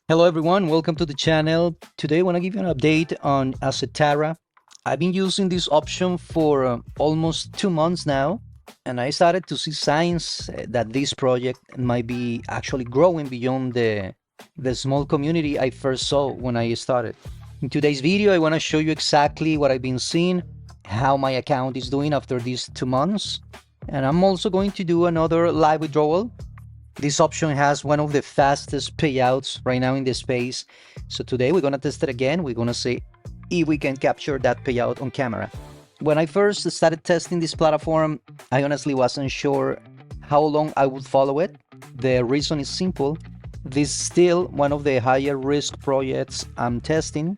Hello everyone, welcome to the channel. Today I want to give you an update on Assetara. I've been using this option for almost 2 months now, and I started to see signs that this project might be actually growing beyond the small community I first saw when I started. In today's video, I want to show you exactly what I've been seeing, how my account is doing after these 2 months, and I'm also going to do another live withdrawal. This option has one of the fastest payouts right now in the space. So today we're gonna test it again. We're gonna see if we can capture that payout on camera. When I first started testing this platform, I honestly wasn't sure how long I would follow it. The reason is simple. This is still one of the higher risk projects I'm testing.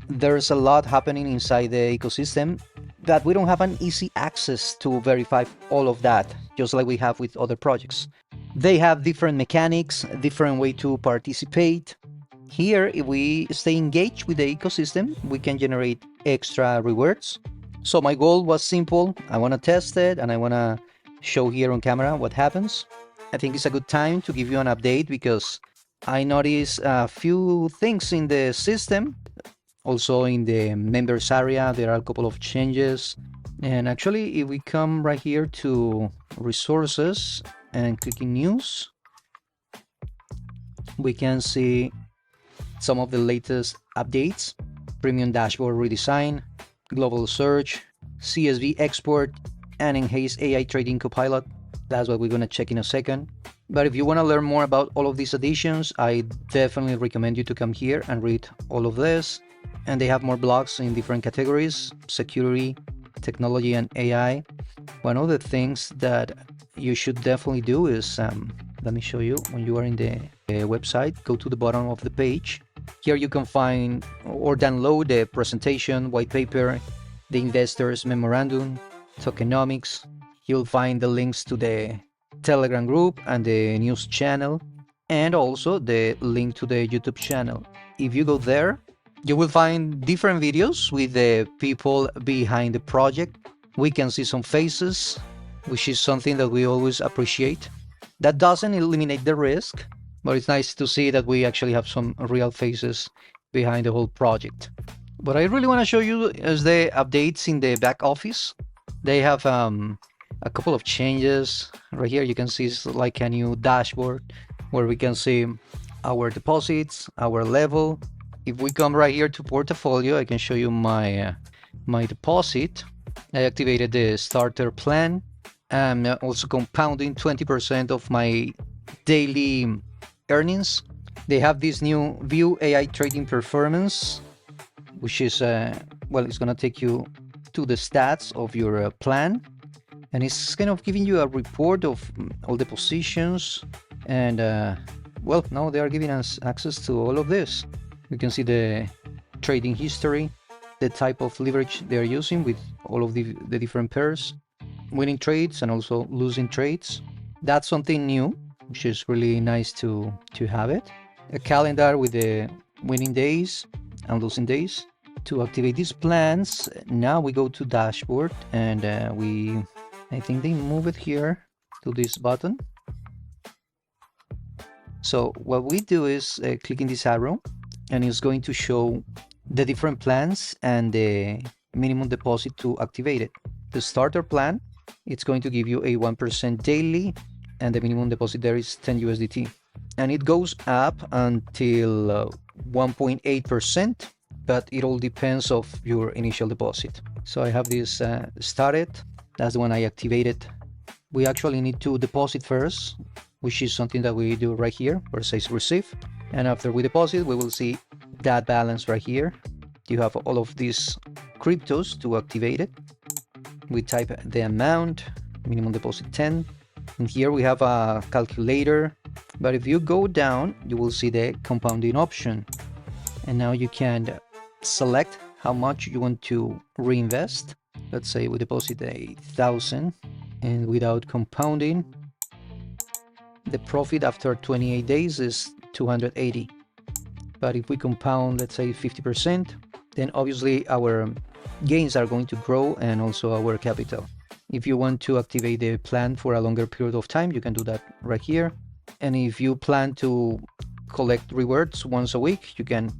There's a lot happening inside the ecosystem that we don't have an easy access to verify all of that, just like we have with other projects. They have different mechanics, different way to participate. Here, if we stay engaged with the ecosystem, we can generate extra rewards. So my goal was simple. I want to test it and I want to show here on camera what happens. I think it's a good time to give you an update because I noticed a few things in the system. Also in the members area, there are a couple of changes. And actually, if we come right here to resources and clicking news, we can see some of the latest updates: premium dashboard redesign, global search, CSV export, and enhanced AI trading copilot. That's what we're going to check in a second. But if you want to learn more about all of these additions, I definitely recommend you to come here and read all of this. And they have more blogs in different categories: security, technology, and AI. One of the things that you should definitely do is, let me show you. When you are in the website, go to the bottom of the page. Here you can find or download the presentation, white paper, the investors memorandum, tokenomics. You'll find the links to the Telegram group and the news channel, and also the link to the YouTube channel. If you go there, you will find different videos with the people behind the project. We can see some faces, which is something that we always appreciate. That doesn't eliminate the risk, but it's nice to see that we actually have some real faces behind the whole project. What I really want to show you is the updates in the back office. They have a couple of changes. Right here you can see it's like a new dashboard where we can see our deposits, our level. If we come right here to portfolio, I can show you my deposit. I activated the starter plan. I'm also compounding 20% of my daily earnings. They have this new view AI trading performance, which is well, it's gonna take you to the stats of your plan, and it's kind of giving you a report of all the positions. And well, now they are giving us access to all of this. You can see the trading history, the type of leverage they're using with all of the different pairs, winning trades and also losing trades. That's something new, which is really nice to have it. A calendar with the winning days and losing days. To activate these plans, now we go to dashboard and I think they move it here to this button. So what we do is clicking this arrow, and it's going to show the different plans and the minimum deposit to activate it. The starter plan, it's going to give you a 1% daily, and the minimum deposit there is 10 USDT. And it goes up until 1.8%, but it all depends of your initial deposit. So I have this started. That's the one I activated. We actually need to deposit first, which is something that we do right here where it says receive. And after we deposit, we will see that balance right here. You have all of these cryptos to activate it. We type the amount, minimum deposit 10. And here we have a calculator. But if you go down, you will see the compounding option. And now you can select how much you want to reinvest. Let's say we deposit 1,000, and without compounding, the profit after 28 days is 280. But if we compound, let's say 50%, then obviously our gains are going to grow, and also our capital. If you want to activate the plan for a longer period of time, you can do that right here. And if you plan to collect rewards once a week. You can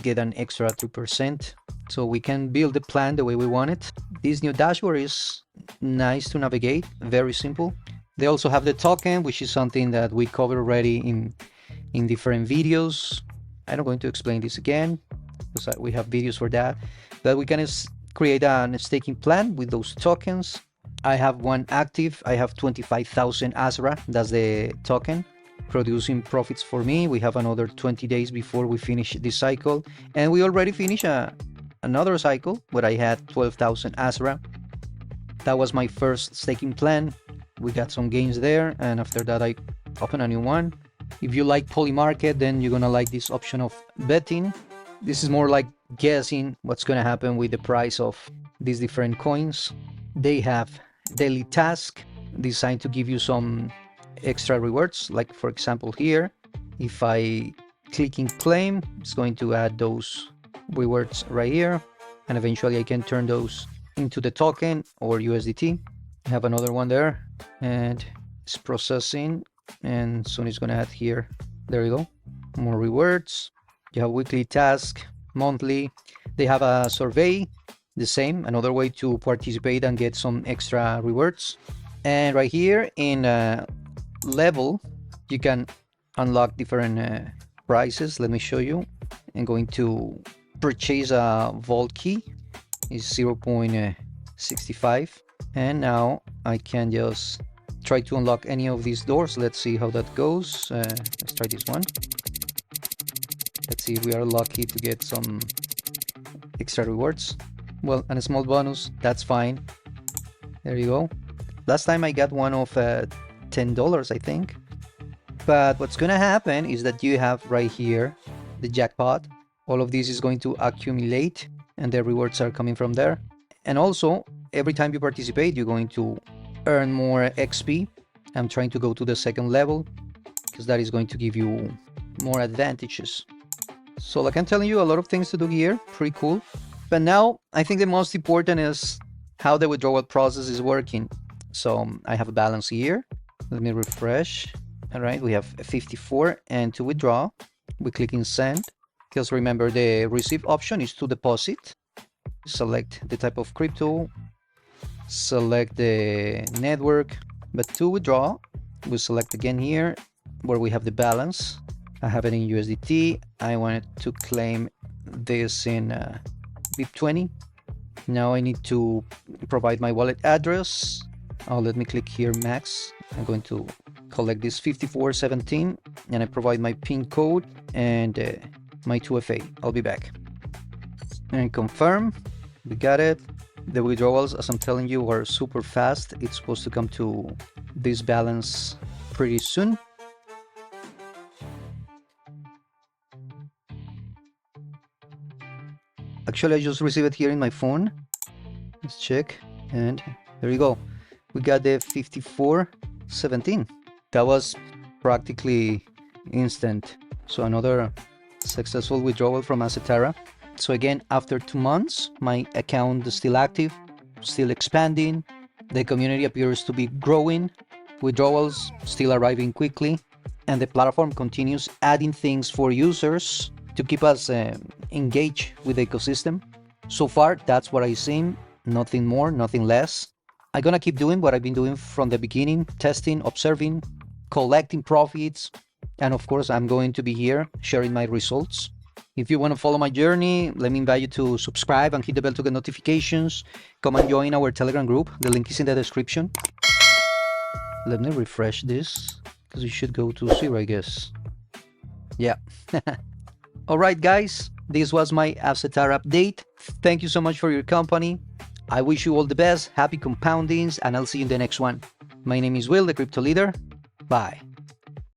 get an extra 3%. So we can build the plan the way we want it. This new dashboard is nice to navigate, very simple. They also have the token, which is something that we covered already in different videos. I'm not going to explain this again because we have videos for that. But we can create a staking plan with those tokens. I have one active. I have 25,000 Assetara. That's the token producing profits for me. We have another 20 days before we finish this cycle, and we already finished another cycle where I had 12,000 Assetara. That was my first staking plan. We got some gains there, and after that I open a new one. If you like Polymarket, then you're gonna like this option of betting. This is more like guessing what's gonna happen with the price of these different coins. They have daily task designed to give you some extra rewards, like for example here, if I click in claim, it's going to add those rewards right here, and eventually I can turn those into the token or USDT. I have another one there, and it's processing, and soon it's gonna add here. There you go, more rewards. You have weekly task, monthly. They have a survey, the same, another way to participate and get some extra rewards. And right here in level, you can unlock different prices. Let me show you. I'm going to purchase a vault key. It's 0.65, and now I can just try to unlock any of these doors. Let's see how that goes. Let's try this one. Let's see if we are lucky to get some extra rewards. Well, and a small bonus, that's fine. There you go. Last time I got one of $10, I think. But what's gonna happen is that you have right here the jackpot. All of this is going to accumulate, and the rewards are coming from there. And also, every time you participate, you're going to earn more XP. I'm trying to go to the second level because that is going to give you more advantages. So like I'm telling you, a lot of things to do here, pretty cool. But now I think the most important is how the withdrawal process is working. So I have a balance here. Let me refresh. All right, we have 54, and to withdraw, we click in send. Because remember, the receive option is to deposit. Select the type of crypto, select the network, but to withdraw, we select again here where we have the balance. I have it in USDT. I wanted to claim this in BIP20. Now I need to provide my wallet address. Let me click here max. I'm going to collect this 5417, and I provide my PIN code and my 2FA. I'll be back. And confirm. We got it. The withdrawals, as I'm telling you, are super fast. It's supposed to come to this balance pretty soon. Actually, I just received it here in my phone. Let's check, and there you go. We got the 5417. That was practically instant. So another successful withdrawal from Assetara. So again, after 2 months, my account is still active, still expanding. The community appears to be growing. Withdrawals still arriving quickly, and the platform continues adding things for users to keep us engaged with the ecosystem. So far, that's what I've seen. Nothing more, nothing less. I'm gonna keep doing what I've been doing from the beginning, testing, observing, collecting profits, and of course, I'm going to be here sharing my results. If you want to follow my journey, let me invite you to subscribe and hit the bell to get notifications. Come and join our Telegram group. The link is in the description. Let me refresh this, because it should go to 0, I guess. Yeah. Alright guys, this was my Assetara update. Thank you so much for your company. I wish you all the best, happy compoundings, and I'll see you in the next one. My name is Will, the Crypto Leader. Bye.